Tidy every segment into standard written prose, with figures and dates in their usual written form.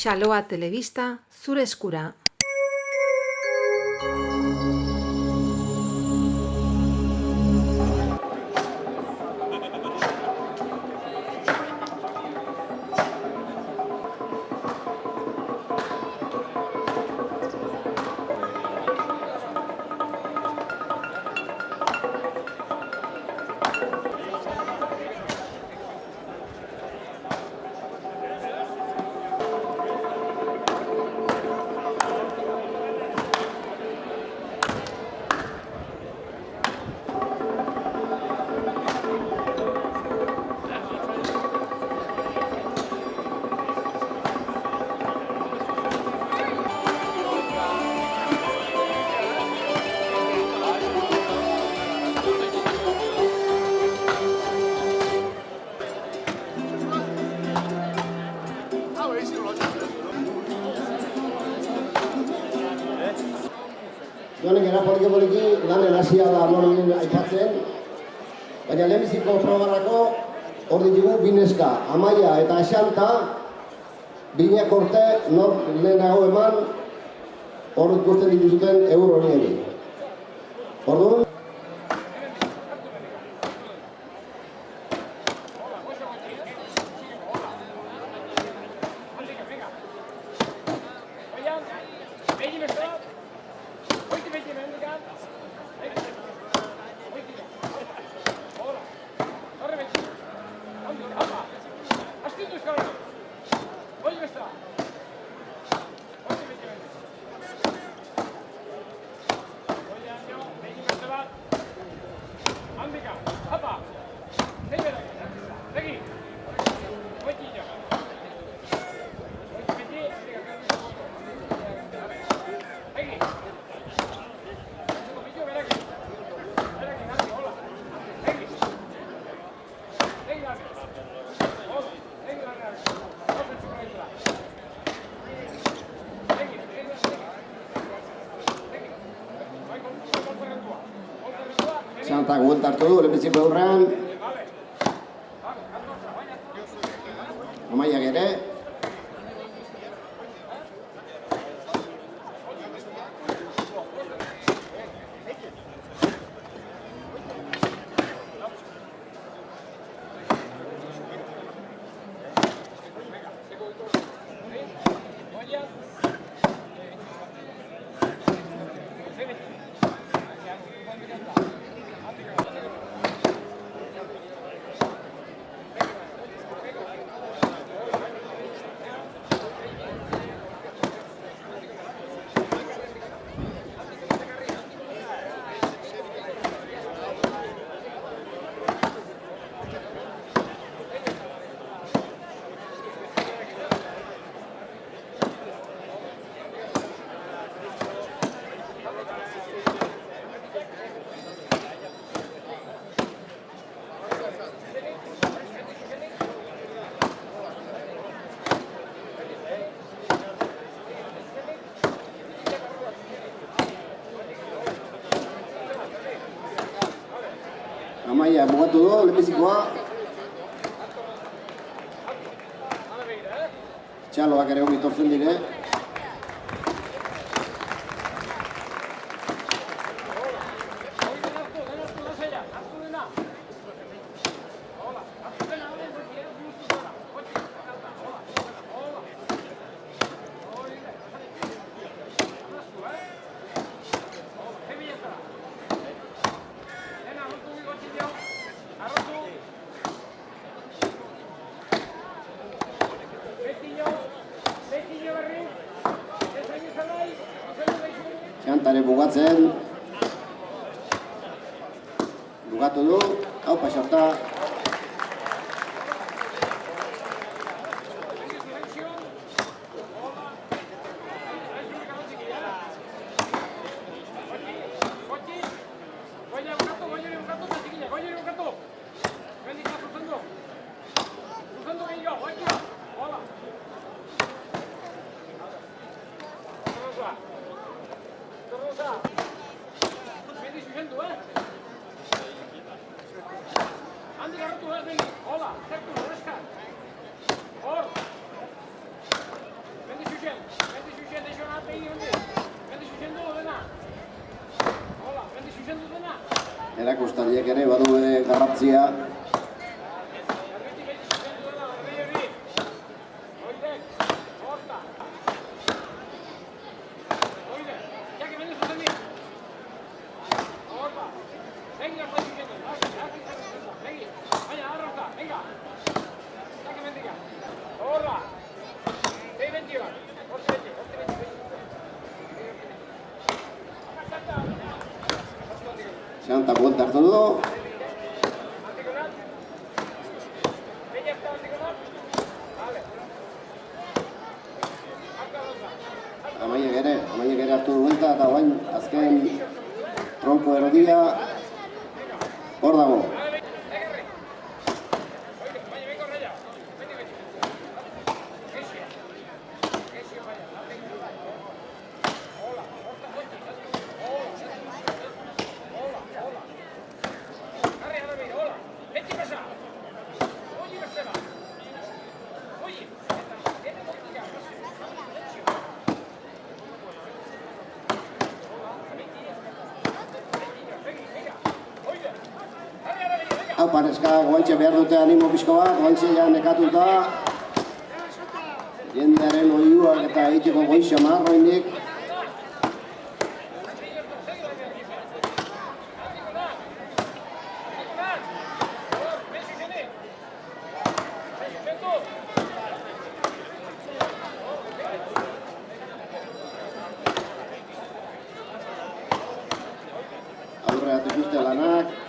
Xaloa Telebista zure eskura. Joanen gara poliki lanen hasia da mononin aipatzen, baina lehenbiziko programako hor ditugu bineska, Amaia eta Xanta, bineak orte nor lehenago eman hor ikusten dituzuten euro horieri. Orduan, Xantak buelta hartu du, lehenbiziko aurrean. Amaiak ere. Amaia mugatu du, lehenbizikoa. Txaloak ere ongi tortzen dire. Xantare bugatzen. Bugatu du, hau pasarta. erakustariek ere badu garrantzia. Xanta buelta hartu du. Amaiek ere hartu du buelta eta guain azken tronko erodia hor dago. Hau pareska guantxe behar dute animo pixko bat, guantxe ja nekatuta. Jendearen oiuak eta egiteko goixa marroinik. Aurreat ikuste lanak.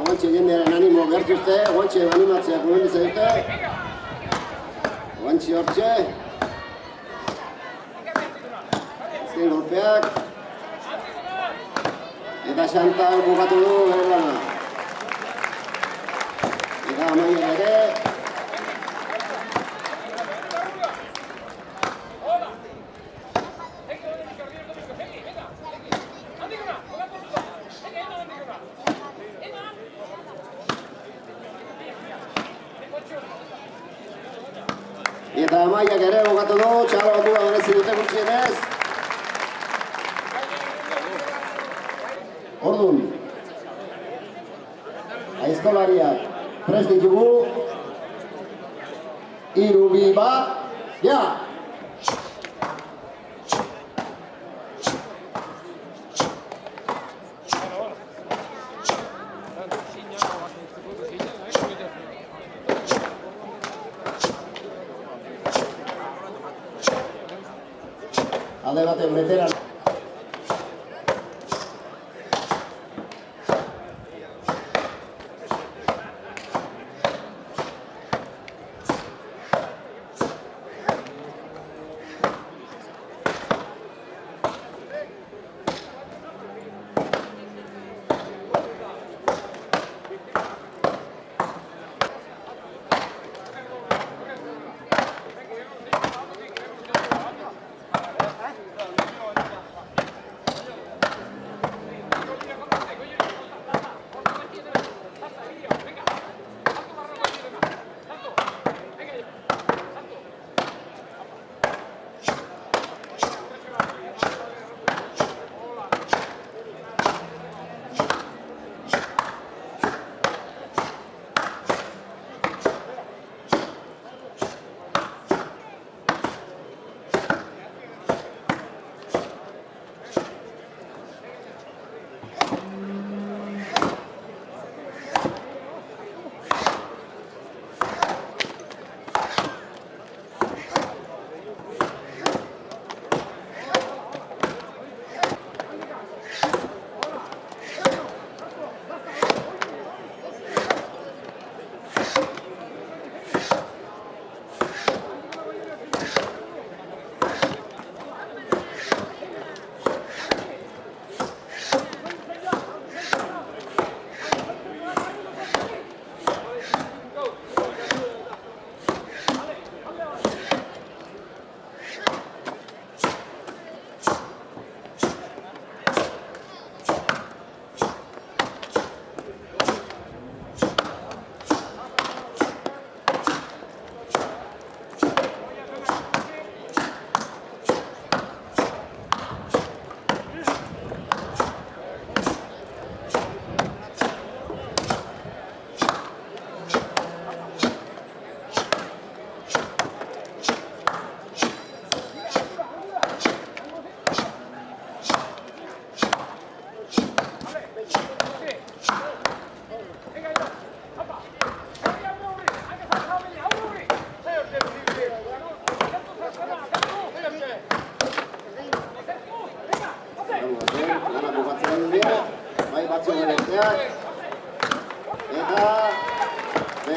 Guantxe jendearen animo gertuzte, guantxe animatzeak gomenditzen dute. Guantxe hortxe. Azken golpeak. Eta Xanta bukatu du bere lana. Eta Amaiek ere. Eta Amaiek ere bukatu du, txalo ondua merezi dute gutxienez. Orduan, aizkolariak prest ditugu. 3, 2, 1, ja! Alde baten beteran.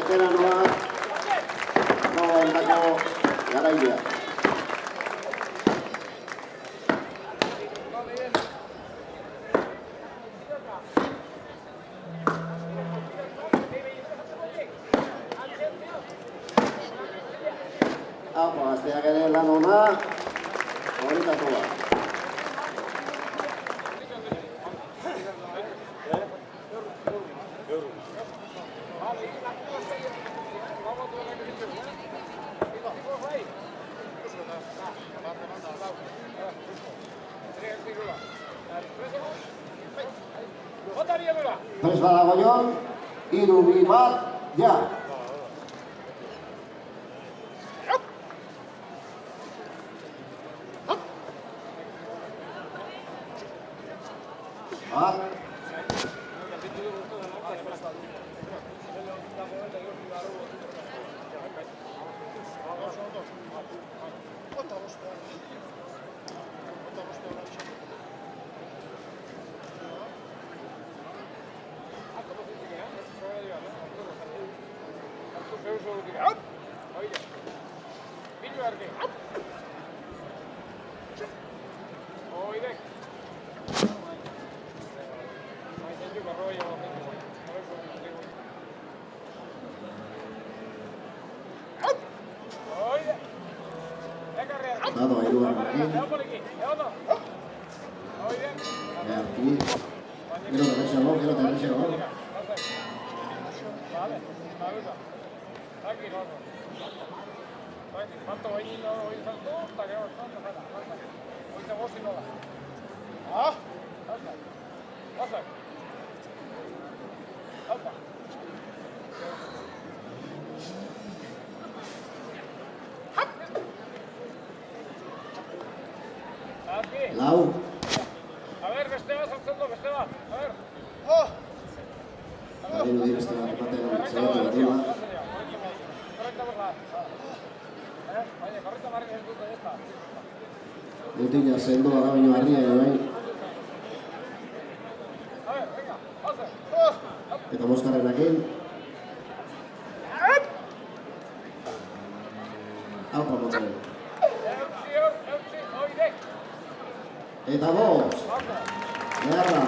veteranoak proba ondako garailea. Gazteak ere lan ona, horretako bat. Prest badago Jon, 3-2-1, ja. Nado, hirugarrenekin. Aquí. Gero terrexago. Lau. A ver, beste bat, saltzendo, beste bat. A ver. Badirudi beste bat batean zaiatu batila. Dutila sendoa da baino harria ere bai. Eta Boskarrenakin. Aupa motzen. Eta bost. Beharra,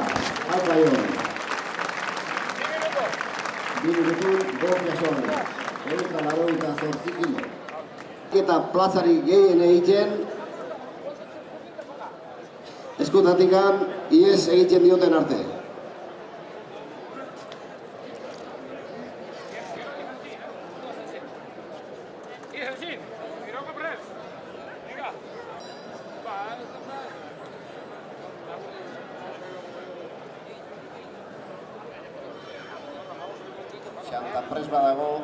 aupa Jon. 2 minutu, 5 jasoan. 188 kilo. Eta plazari gehien egiten eskutatikan ies egiten dioten arte. Xanta pres badago,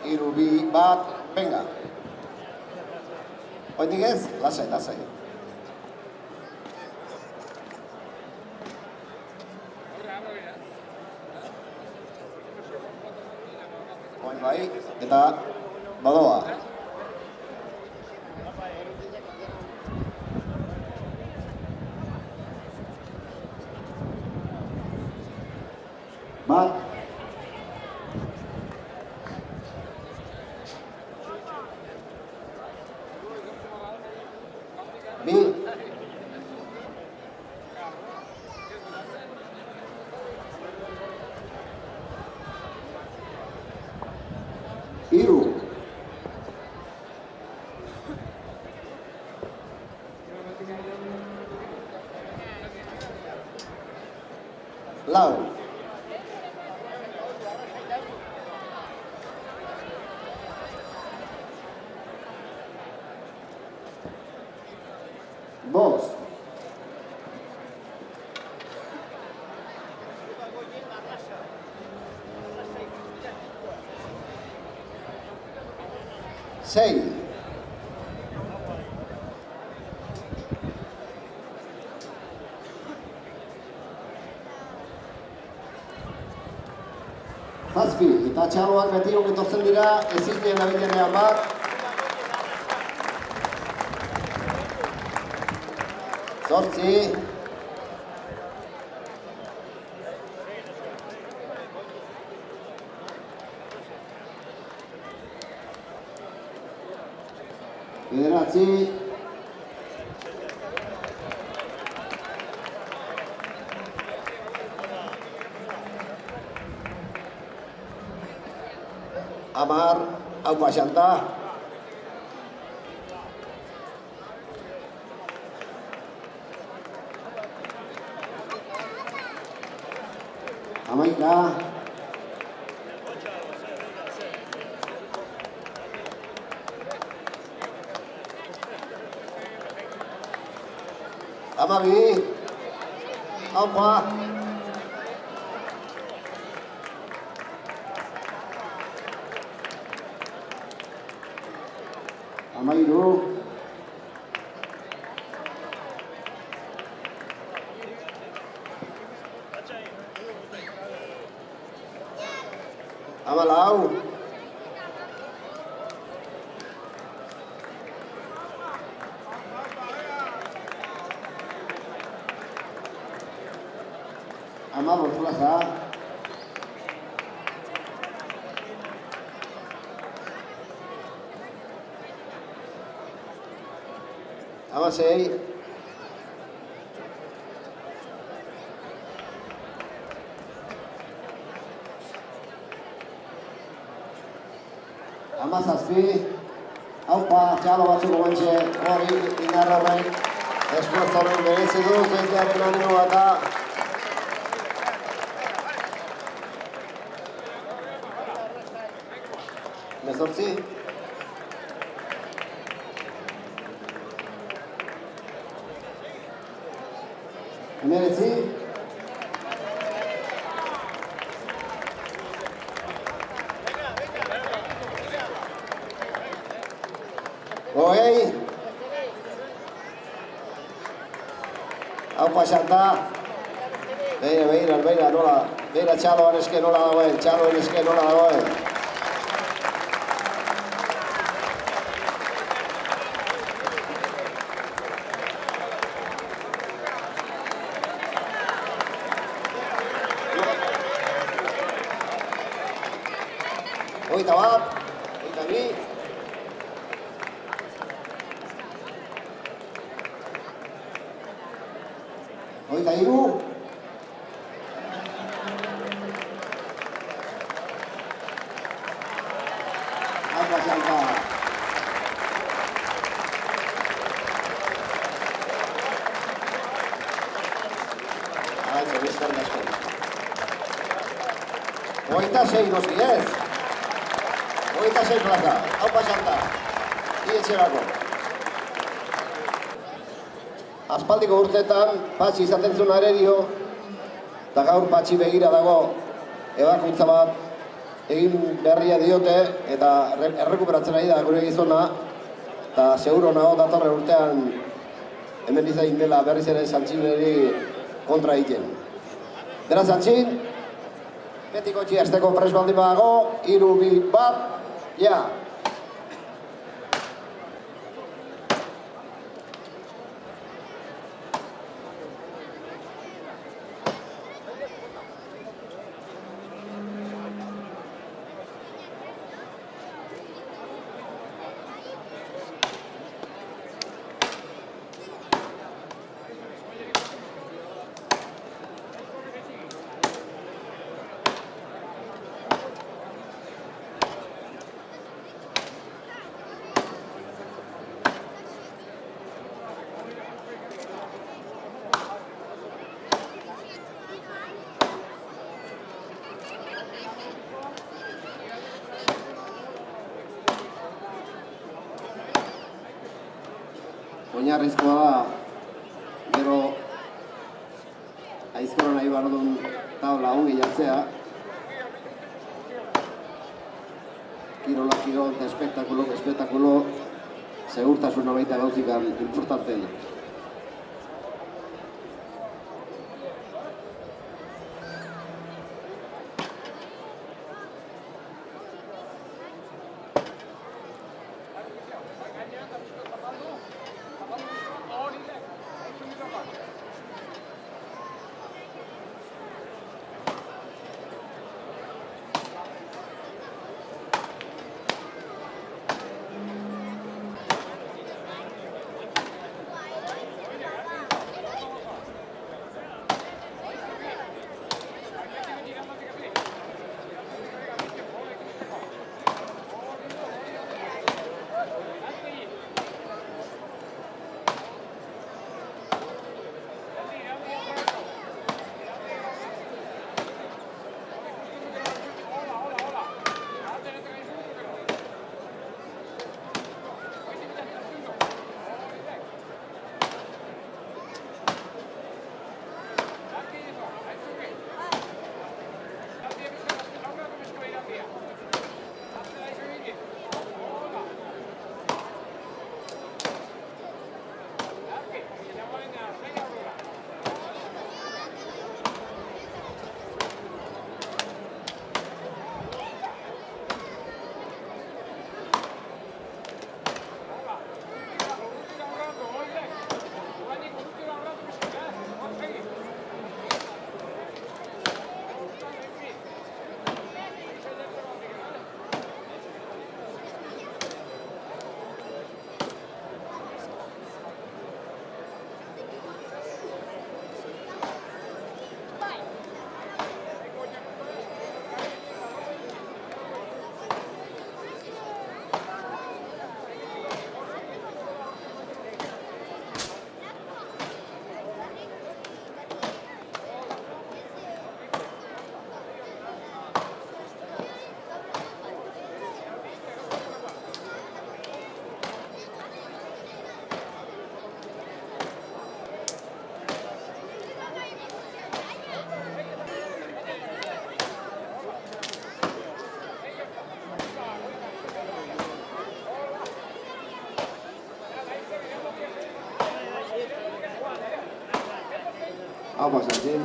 3-2-1, venga. Oindik ez, lasai. Oin bai, eta badoa. Bat. Bi. Hiru. Lau. Bost. Sei. Zazpi, eta txaloak beti ongetortzen dira, ezinen abilenean bat. Zortzi. 9. Amar, aupa Xanta. Amaika. Amabi. Aupa. Amairu. Amalau. Ama berselasa. Ama 6. Ama 7. Aupa, txalo batzuk guantxe, hori indarra horrein, esforzoren merezi du, zeitearen animoa eta Mezortzi. Hemeretzi. Hogei. Aupa Xanta. Beira, nola. Beira txaloan eske nola dagoen, txaloen eske nola dagoen. Hogeita bat, hogeita bi. Hogeita hiru. Aupa Xanta. Aizu, bizkarrik asko. Hogeita sei noski ez. Hogeita 6 plaza, Aupa Xanta, ietxerako. Aspaldiko urteetan, Patxi izaten zuen arerio, eta gaur Patxi begira dago ebakuntza bat egin berria diote, eta errekuperatzen ari da gure gizona, eta seguro nago datorren urtean hemen izain dela berriz ere Santxineri kontra egiten. Dela Santxin, betiko txiasteko pres baldin badago, 3, 2, 1, ja. Oinarrizkoa da, gero aizkora nahi bardun tabla ongi jartzea. Kirolak kirol eta espektakulo, segurtasuna baita gauzikan importanten. Hau pasatzen.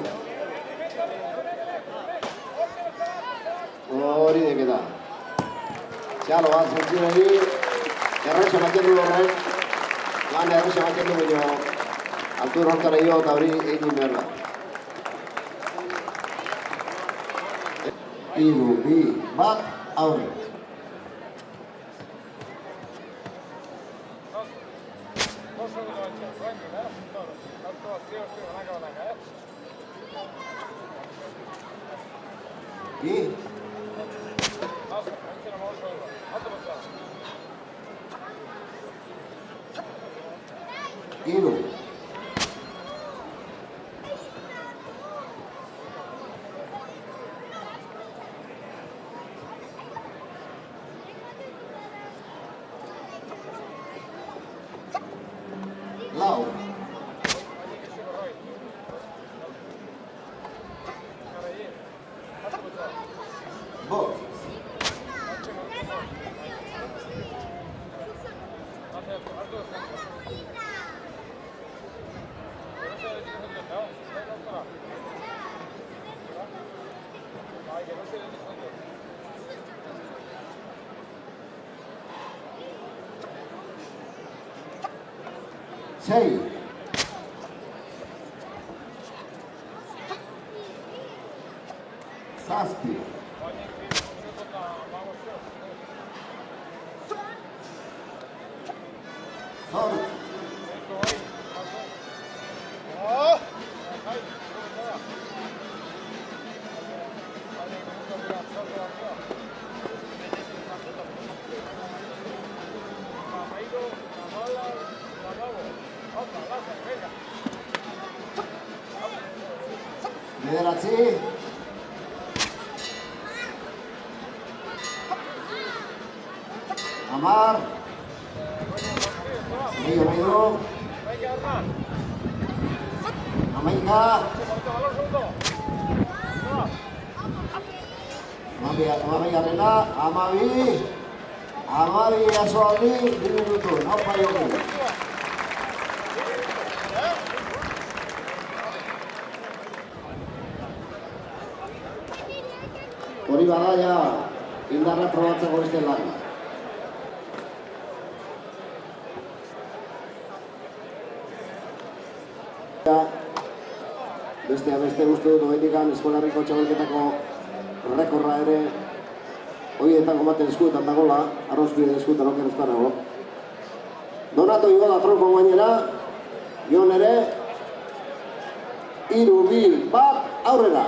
Hori deketa. Txalo bat zentzien egin. Errexo ematen du horrek. Lan errexo ematen du baino. Altur hortara jo eta hori egin behar da. 3, 2, 1, aurre. Bi. Hiru. Lau. Bost. Sei. Zazpi. Zortzi. Bederatzi. Hamar. Amairu. Hamaika. Hamabigarrena. Hamabi azoaldi 2 minutu. Haupa jokin. Hori bada ja indarra probatzeko beste lan. Beste guzti dut obendikan Eskolarriko txabelketako rekorra ere horietan komaten eskuetan dagoela, arrozbide eskuetan oker ez dago. Donato igo da tronko gainera, Jon ere, 3, 2, 1, aurrera!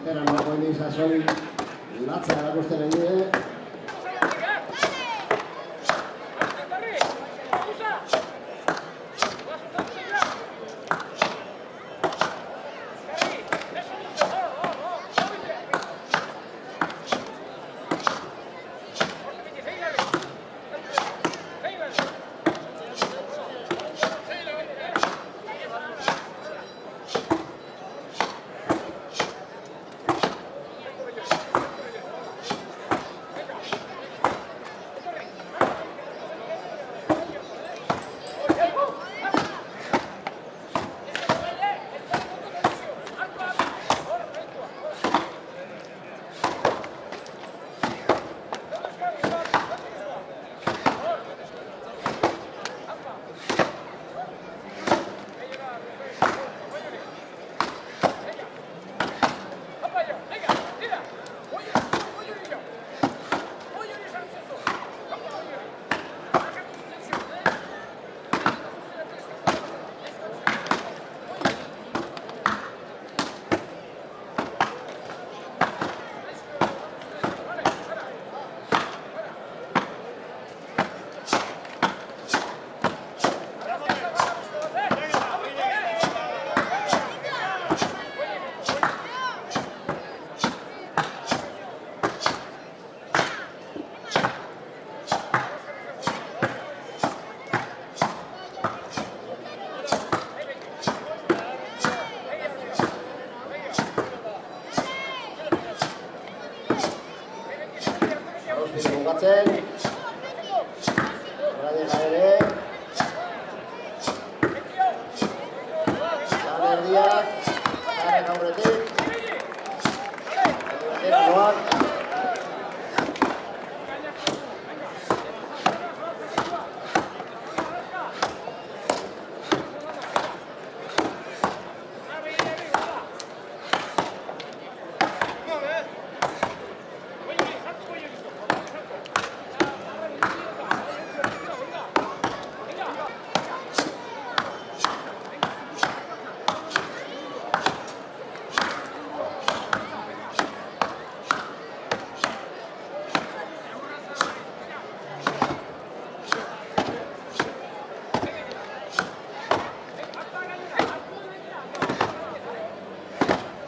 veteranoak hori sasoi latza erakusten egin. Bukatzen, orain ere, lan erdiak, garen aurretik,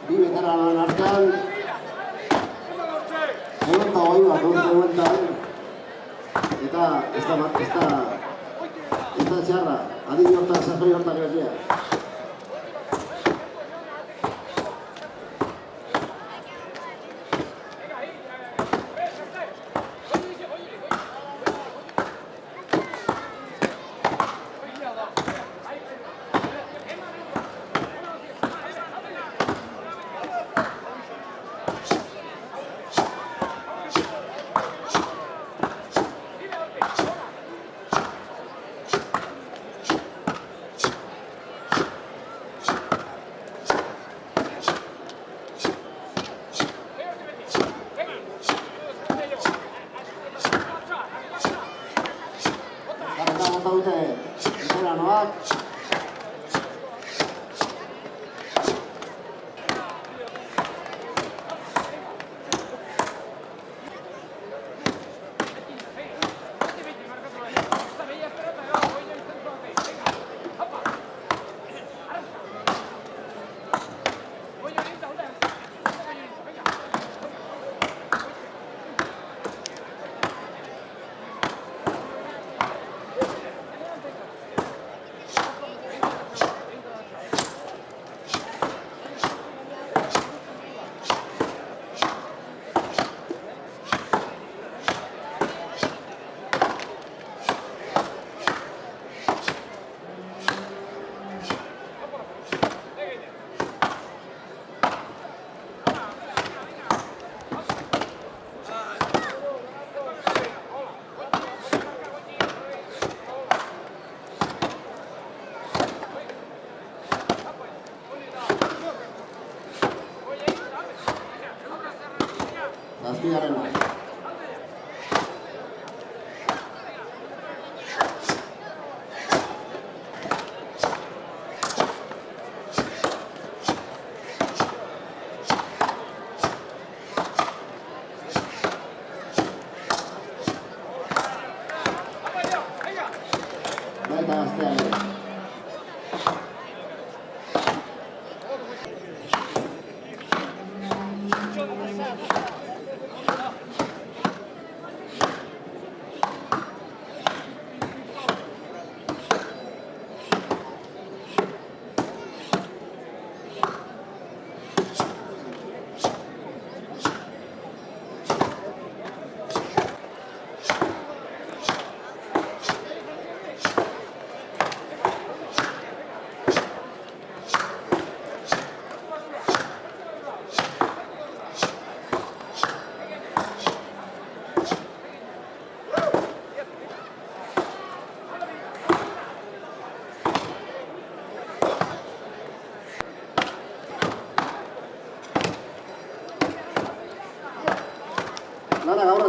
bi veteranan artean, eta hoi bat urtean, eta ez da txarra, adin hortan, zazoi hortan gertia.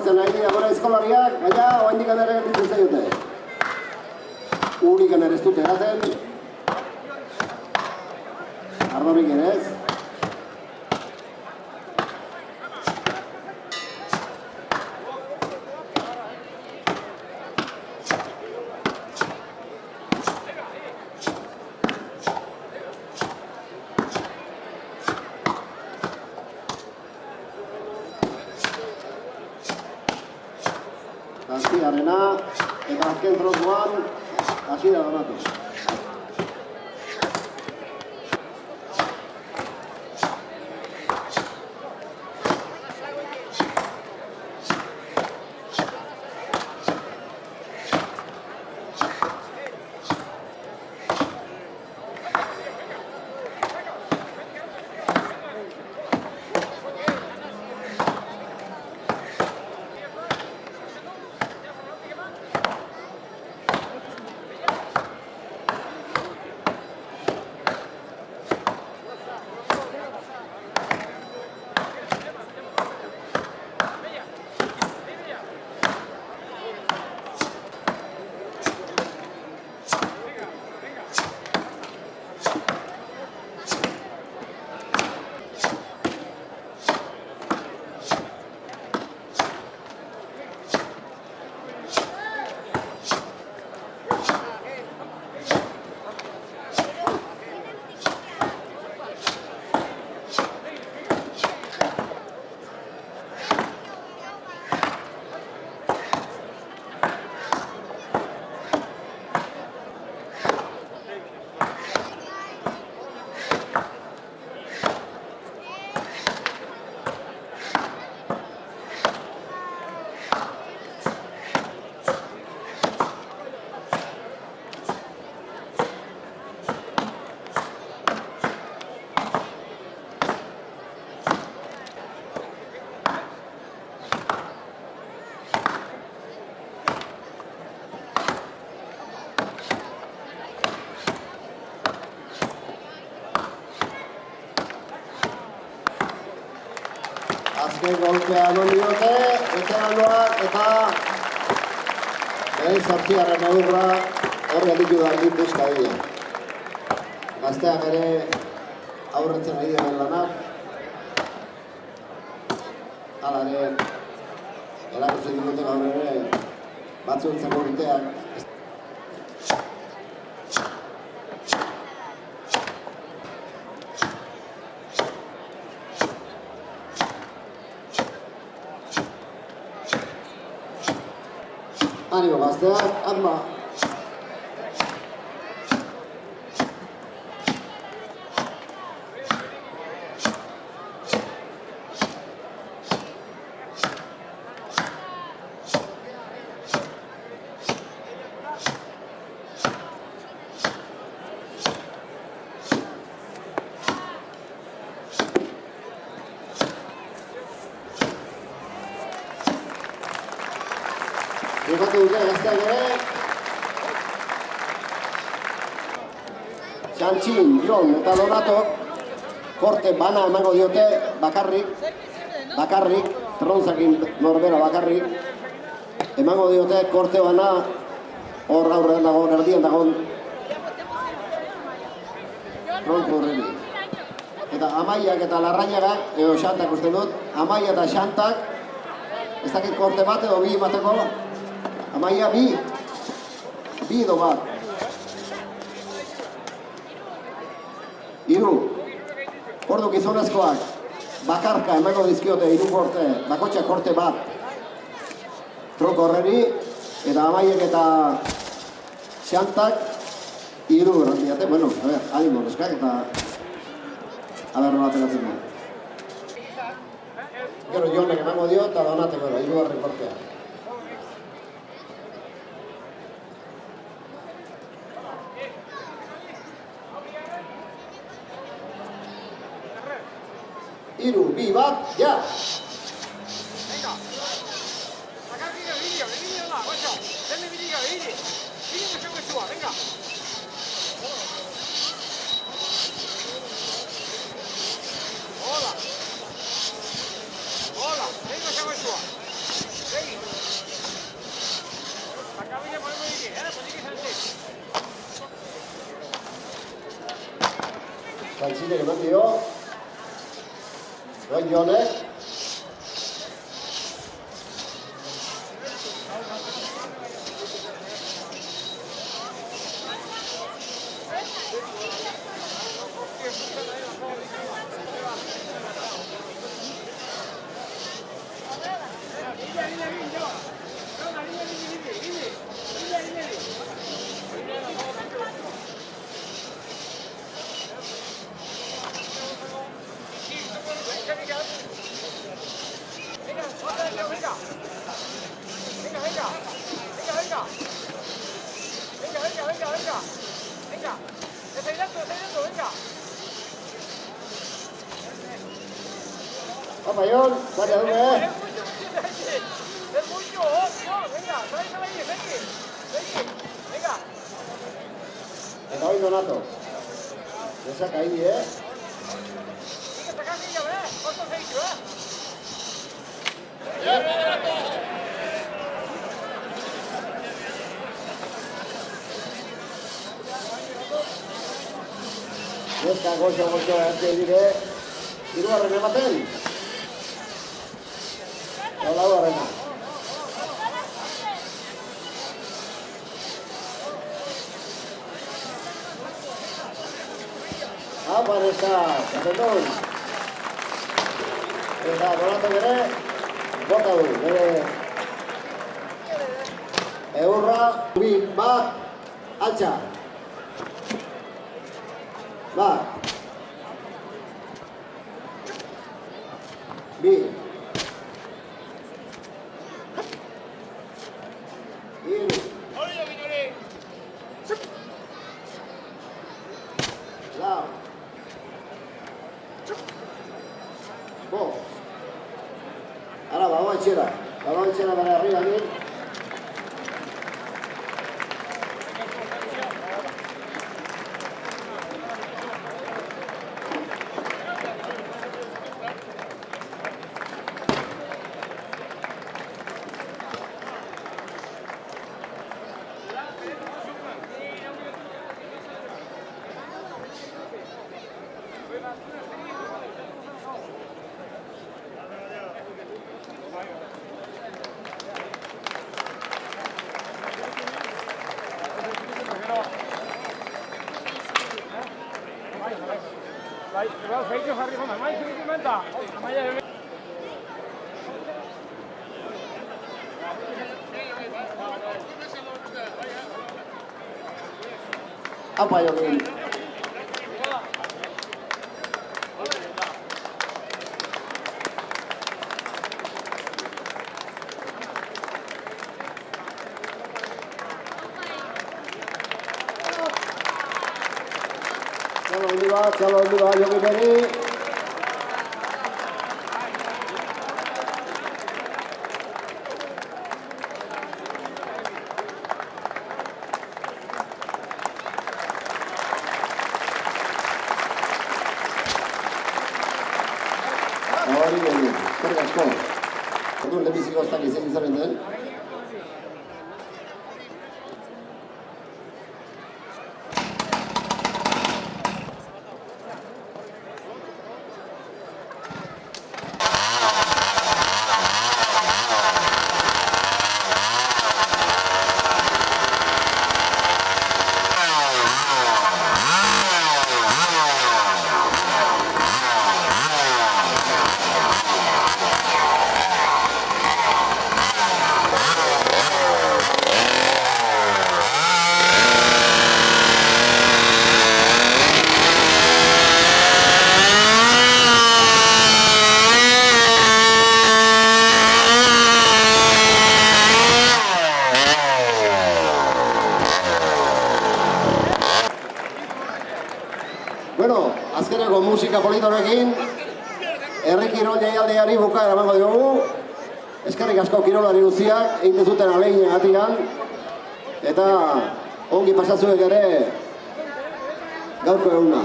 aurretzen ari dira gora eskolariak, baina oaindik ere ditzen zaiote. Urik ere ez dute eraten. Ardorik ere ez. Gaztiarena, eta azken trozuan, hasi da donatu. Azken golpea eman diote, veteranoak eta lehen zartziarren edurra hor gelditu da Gipuzkoa dira. Gazteak ere aurretzen ari diren lanak. Hala ere, erakutzen dute gaur ere batzuentzako urteak. Animo gazteak, arma! Jokatu dute gazteak ere. Xantxin, Jon eta Donatok korte bana emango diote bakarrik, Tronzakin norbera bakarrik. Emango diote korte bana hor aurrean dago, erdian dago Tronko horreni. Eta Amaiak eta Larrañagak, edo Xantak uste dut, Amaia eta Xantak, ez dakit korte bat edo bi emateko. Amaia bi edo bat. Hiru. Ordu gizonezkoak bakarka emango dizkiote hiru korte, bakotxak korte bat. Tronko horreni, eta Amaiek eta Xantak hiru errandiate. Bueno, a ver, animo, neskak eta a ver, nola ateratzen da. Gero Jonek emango dio eta Donateko da, hirugarren kortea. Hiru, bi, bat, ja! Venga. Sacar vídeo, da, guacho. Denme vídeo, vídeo que se me suba, venga. Hola, venga que se me suba. Venga. Santzinek eman dio. Doin Jonek. Apa Yon? Pada dulu ya. Doin Donato. Bisa kain dia. Neska goxo arte dire. Hirugarren ematen. Laugarrena. Apa Neska? Katendun. Eta Donato bere. Bota du, bere. Eurra, bi, bat, altxa. Bat. Bi. Hiru. Lau. Bost. Ara, baba etxera bere arriba egin. Apa Yogi? Calon dua Yogi Beri. Hori beri, eskerrik asko. Orduan lehenbiziko ez dakit zein izan den. Bueno, azkeneko musika politorekin, herri kirol jaialdiari bukaera emango diogu. Eskerrik asko kirolari guztiak, egin dezuten aleginen gatikan. Eta ongi pasatzuek ere gaurko eguna.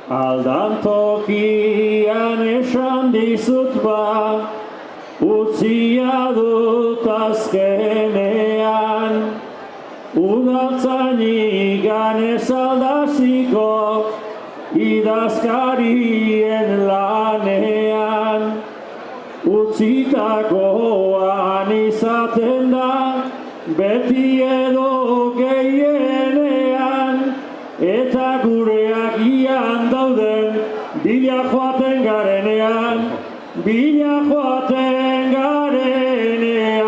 Aldan tokian esan dizut ba, utzia dut azkenean. Udaltzainik ganez aldaziko, idazkarien lanean, utzitakoan izaten da, beti edo gehienean, eta gureak ian dauden, bila joaten garenean, bila joaten garenean.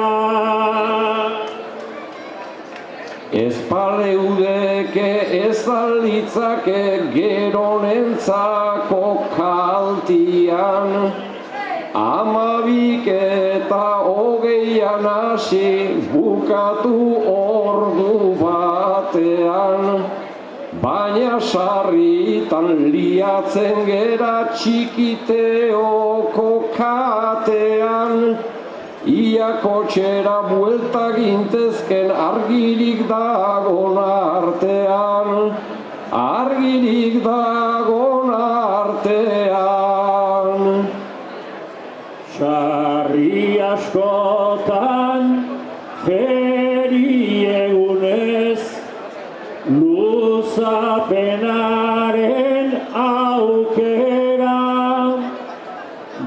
Ez paleudeke ez alitzake geronentzako kaltian, 12 eta 20 hasi bukatu ordu batean, baina sarritan liatzen gera txikiteoko katean, ia kotxera buelta gintezken argirik dagon artean, argirik dagon artean. Sarri askotan feri egunez, luzapenaren aukera,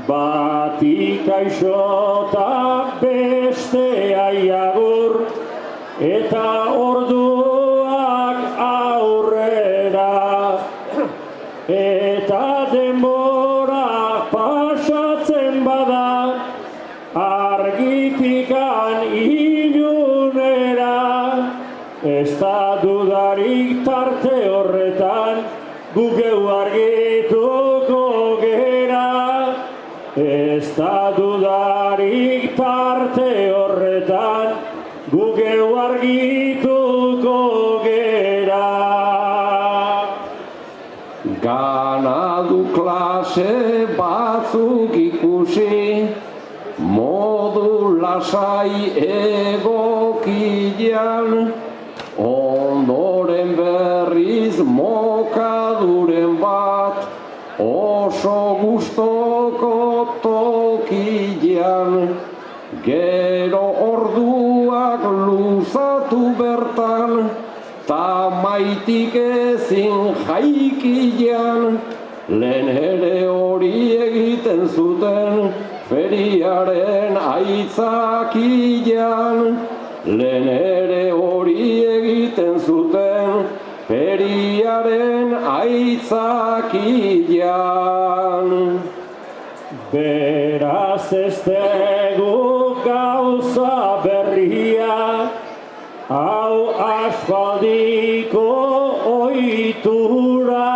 batik aixota bestea iagur, eta orduak aurrera, eta denbora pasatzen bada, argitikan ilunera, ez da dudarik tarte horretan, gukeu argituko gera, ez da dudarik tarte horretan, gukeu argituko gera. Ganadu klase batzuk ikusi, modu lasai egokian, ondoren berriz mokaduren bat, oso gustoko tokian, gero orduak luzatu bertan, ta maitik ezin jaikian, lehen ere hori egiten zuten, feriaren aitzakian, lehen ere hori egiten zuten, feriaren aitzakian. Beraz ez dugu gauza berria, hau aspaldiko ohitura,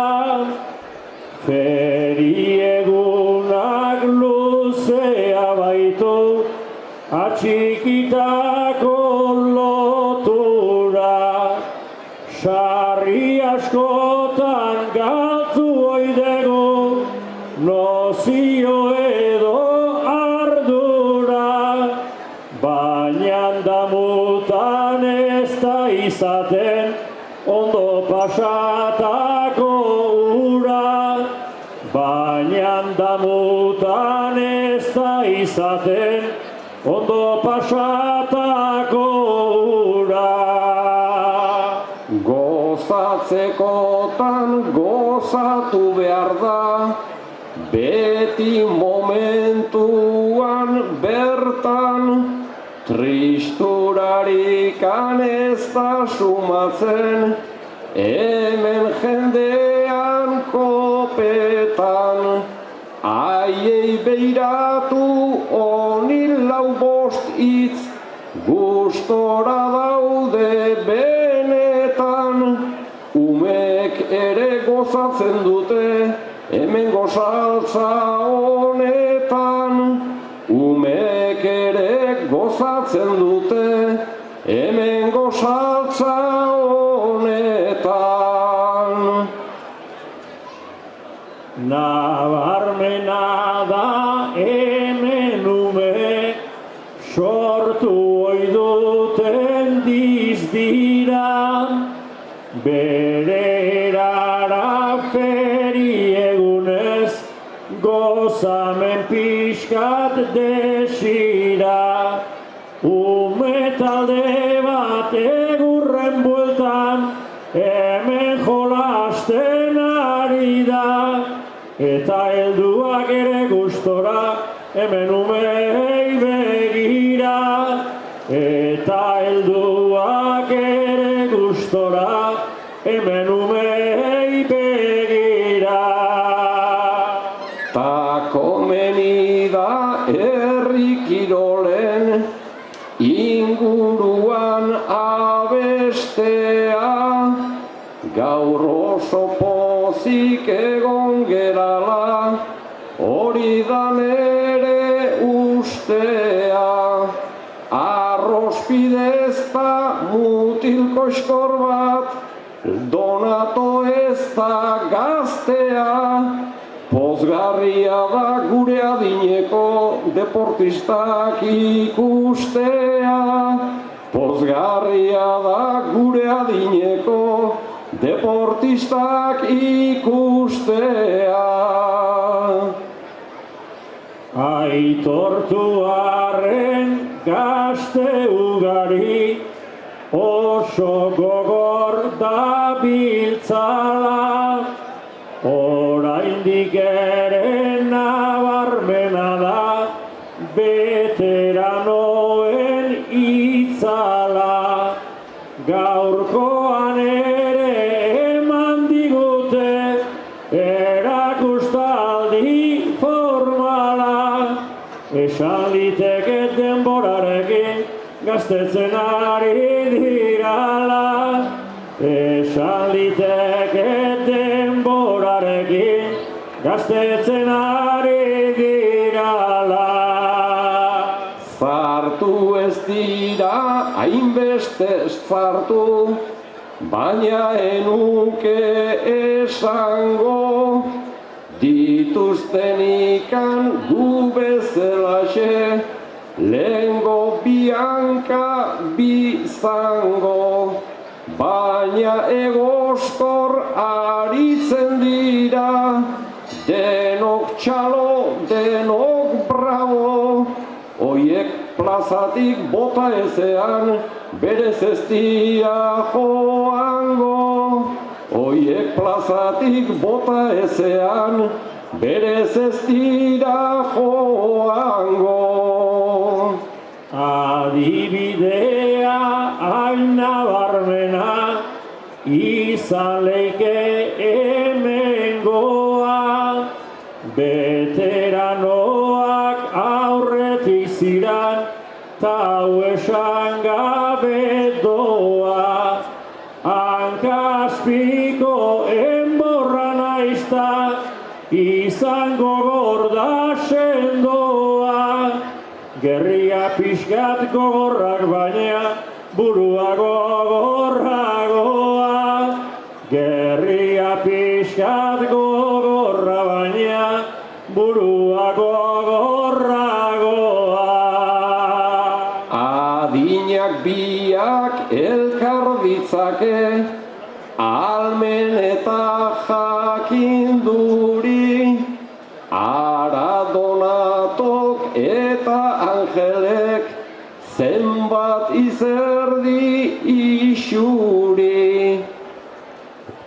feriegunak luzea baitu, atxikitako lotura, sarri askotan galtu oidegu, nozio edo ardura, baina damutan ez da izaten, ondo pasatako ura, baina damutan ez da izaten, ondo pasatako ura. Gozatzekotan gozatu behar da, beti momentuan bertan, tristurarikan ez da sumatzen, hemen jendean kopetan, haiei beiratu honi 4-5 hitz, gustora daude benetan, umek ere gozatzen dute, hemen gozaltza honetan, umek ere gozatzen dute, hemen gozaltza honetan. Nabarmena da hemen umek sortu oiduten dizdira, bere erara feriegunez gozamen pixkat desira, ume talde bat egurren bueltan hemen jolasten ari ari da, eta helduak ere gustora, hemen umei begira. Eta helduak ere gustora, hemen umei begira. Ta komeni da herri kirolen inguruan abestea, gaur oso pozik egon gerala, hori da nere ustea. Arrospidez da mutil koskor bat, Donato ez da gaztea, pozgarria da gure adineko deportistak ikustea. Pozgarria da gure adineko deportistak ikustea. Aitortu arren gazte ugari, oso gogor da biltzala, oraindik ere nabarmena da, veteranoen itzala. Gaurkoan ere eman digute, erakustaldi formala, esan liteke denborarekin, gaztetzen ari dirala. Esan liteke denborarekin, gaztetzen ari dirala. Zartu ez dira hainbeste zartu, baina enuke esango, dituzten ikan gu bezalaxe, lehengo bianka bizango, baina egoskor aritzen dira, denok txalo, denok bravo, oiek plazatik bota ezean, berez ez dira joango. Oiek plazatik bota ezean, berez ez dira joango. Adibidea hain nabarmena, izan leike hemengoa. Veteranoak aurretik ziran, ta hau esan gabe doa. Hankaspiko enborra naizta, izango gorda sendoa. Gerria pixkat gogorrak baina, burua gogorragoa. Gerria pixkat gogorra baina, burua gogorragoa. Adinak biak elkar ditzake, almen eta jakinduri, ara Donatok eta Angelek zenbat izerdi isuri.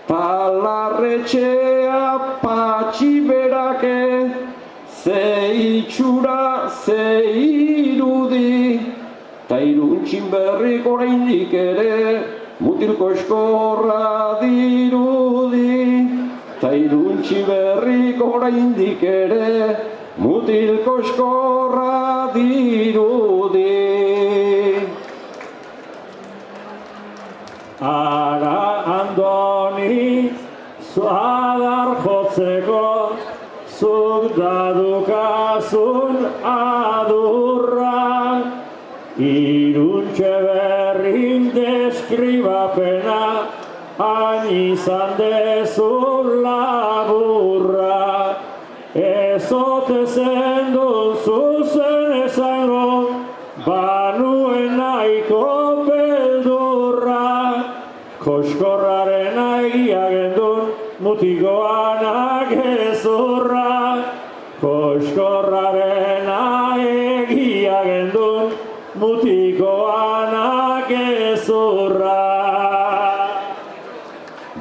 Talarretxea patxi berake, ze itxura, ze irudi, ta iruntxin berrik oraindik ere, mutilko eskorra dirudi. Ta iruntxi berrik oraindik ere, mutilko eskorra dirudi. Ara Andoni, zu adar jotzeko, zuk dadukazun adurra. Iruntxe berrin deskribapena, hain izan dezun laburra. Ezote zendun zuzen esango, banuen nahiko beldurra. Koskorraren egia gendun, mutikoanak gezurra. Koskorraren egia gendun, mutikoanak gezurra.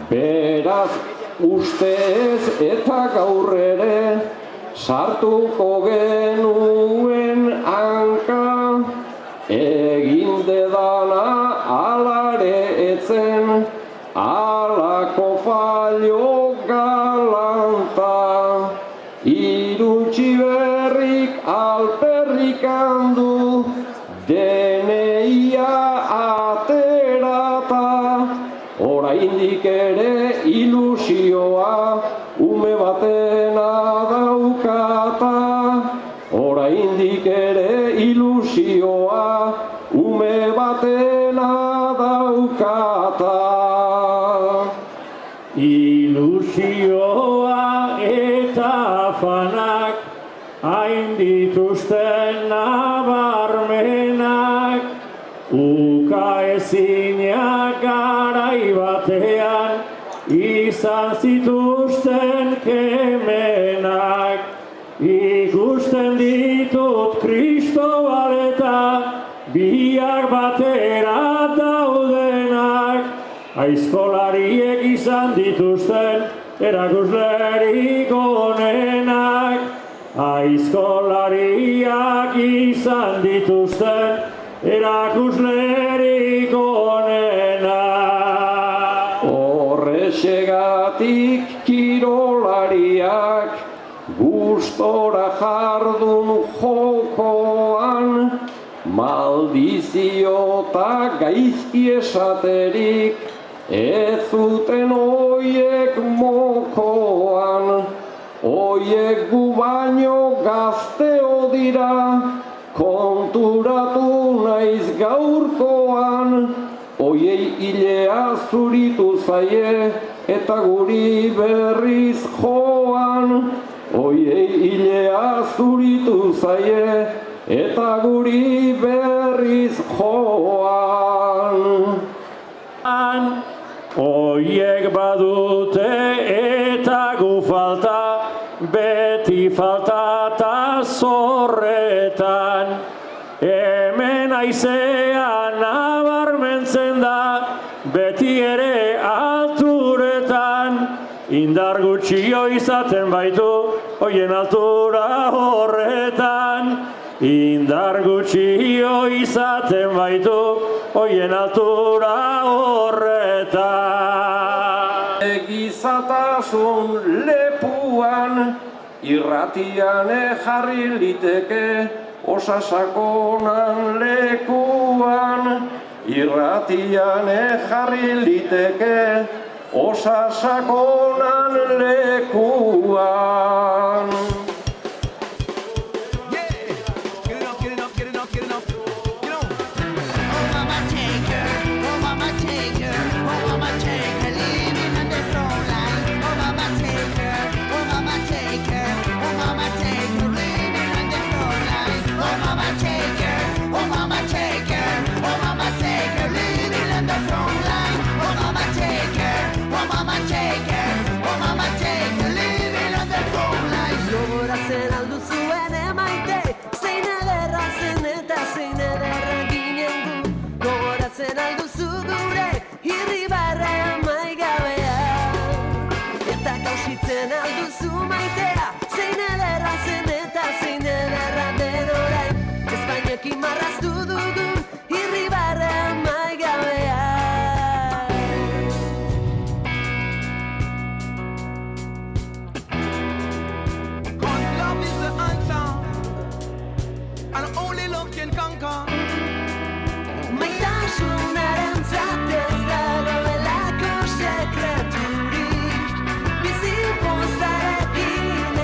Beraz, ustez eta gaur ere sartuko genuen hanka, egin dedana alare etzen alako fallo galanta. Iruntzi berrik alperrik handu deneia aterata, oraindik ere ilusioa ume batena daukata, oraindik ere ilusioa ume batena daukata. Ilusioa eta afanak hain dituzten nabarmenak, ukaezinak garai batean izan zituzten kemenak. Ikusten ditut Kristobal eta biak batera daudenak, aizkolariek izan dituzten erakuslerik onenak, aizkolariak izan dituzten erakuslerik onenak. Horrexegatik kirolariak gustora jardun jokoan, maldizio eta gaizki esaterik ez zuten oiek mokoan. Oiek gu baino gazteo dira, konturatu naiz gaurkoan. Oiei hilea zuritu zaie eta guri berriz joan. Oiei hilea zuritu zaie eta guri berriz joan. Oiek badute eta gu falta, beti falta eta zorretan. Hemen aizean nabarmentzen da, beti ere alturetan. Indar gutxio izaten baitu, oien altura horretan. Indar gutxio izaten baitu, oien altura horretan. Egizatasun lepuan, irratian jarri liteke, osasakonan lekuan. Irratian jarri liteke, osasakonan lekuan. Gogoratzen alduzuen emaite, zein ederra zen eta zein ederra ginen gu. Gogoratzen alduzu gure irribarre amaigabea, eta kausitzen alduzu maitea, zein ederra zen eta zein ederra den orain. Espainekin marraztu dugun irribarre amaigabea. And only love can conquer. Maitasunaren zatez dagoelako sekreturik, bizi postarekin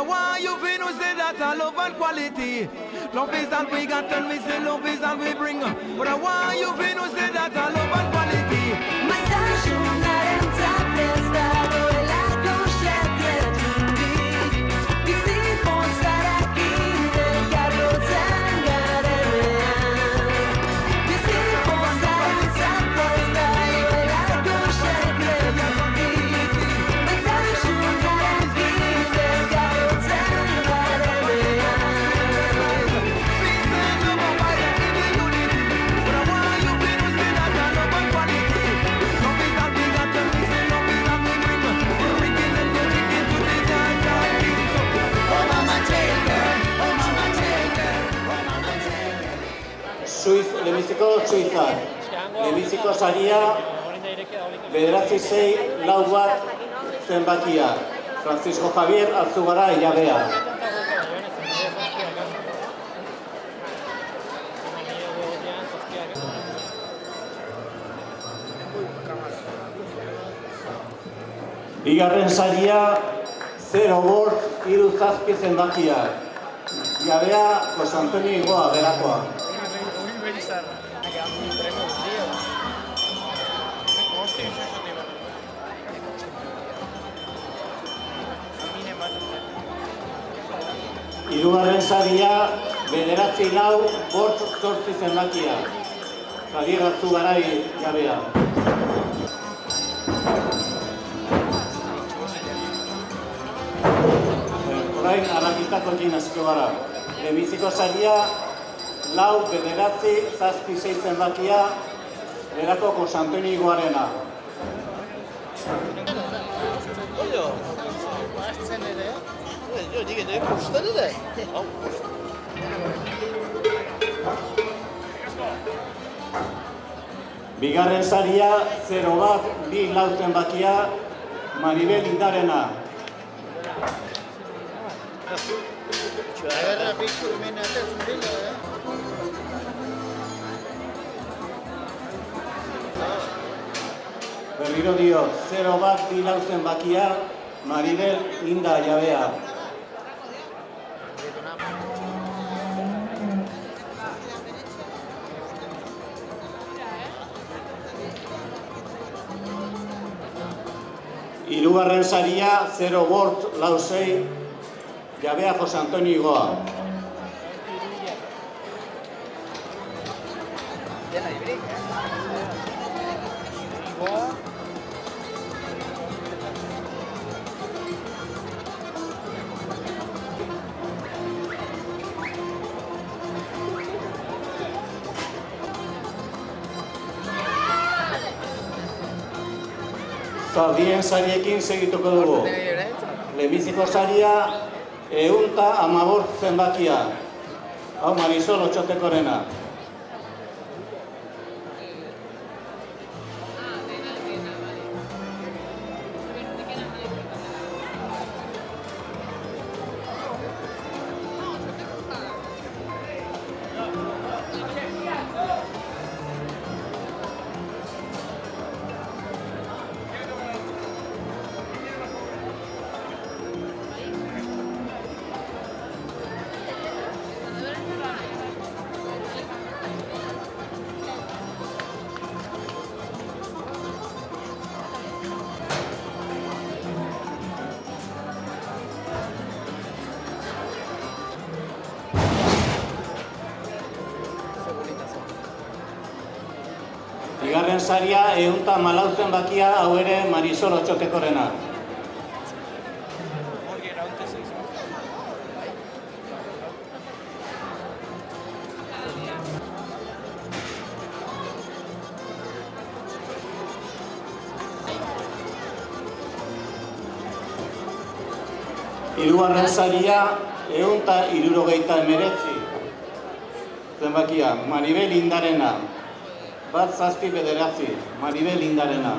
I want you to know say that I love and quality. Love is all we got and we say love is all we bring. But I want you to know say that I love and quality. Maitasunaren zapezdago elako sekreturik Bizipozarakin elkarrotzen garenean Bizipozaren zapezdago elako sekreturik Maitasunaren elkarrotzen garenean Lehenbiziko Suizak. Lehenbiziko saria 9-6-4 zenbakia. Francisco Javier Artzugara Ilabea. Bigarren saria 0-5-3 zenbakia. Ilabea Jose Antonio Igoa Berakoa. Hirugarren saria 9-4-8 zenbakia. Javier Artzugarai Jabea. Orain arrakitako hasiko gara. Lehenbiziko saria 4-9-6 zenbakia. Berako Jose Antonio Igoarena. Bigarren saria 0-2-4 zenbakia. Maribel Indarena. Berriro dio, 0-2-4 zenbakia, Maribel Inda Jabea. Hirugarren saria 0-5-6 Jabea Jose Antonio Igoa. Bien sariekin segituko dugu. Lehenbiziko saria 115 zenbakia. Hau Marisol Otxotekorena. Bigarren saria 114 zenbakia, hau ere Marisol Otxotekorena. Hirugarren saria 169 zenbakia, Maribel Indarena. 1-7-9, Maribel Indarena.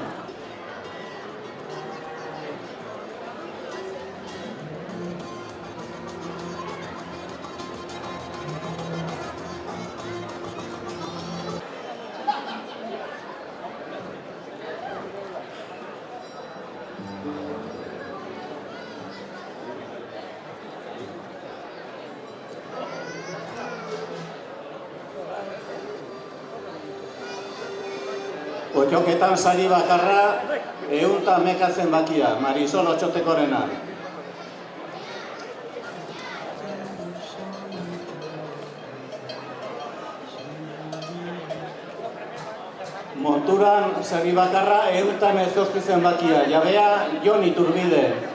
Otxoketan sari bakarra, 111 zenbakia, Marisol Otxotekorena. Monturan sari bakarra, 118 zenbakia, jabea Jon Iturbide.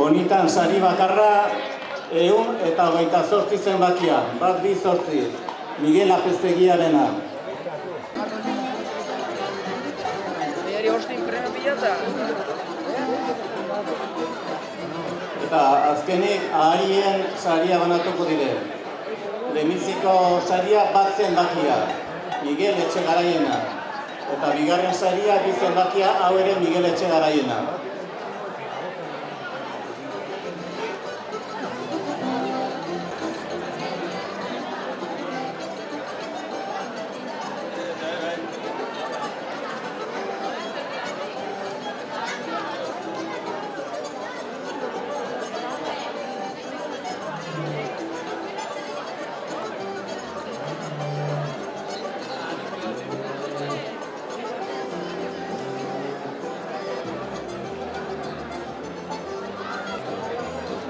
Honitan sari bakarra, 128 zenbakia, 128, Miguel Apeztegiarena. Eta azkenik aharien saria banatuko dire. Lehenbiziko saria 1 zenbakia, Miguel Etxegaraiena. Eta bigarren saria 2 zenbakia, hau ere Miguel Etxegaraiena.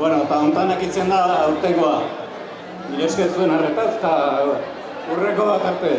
Bueno, eta hontan ekitzen da aurtengoa. Nire esker zuen arretaz, eta urreko bat arte.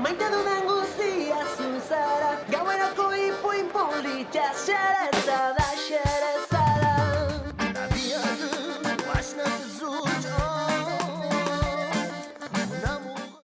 Maite duden guztia zuzara, gauerako ipuin polita, xereza da xereza.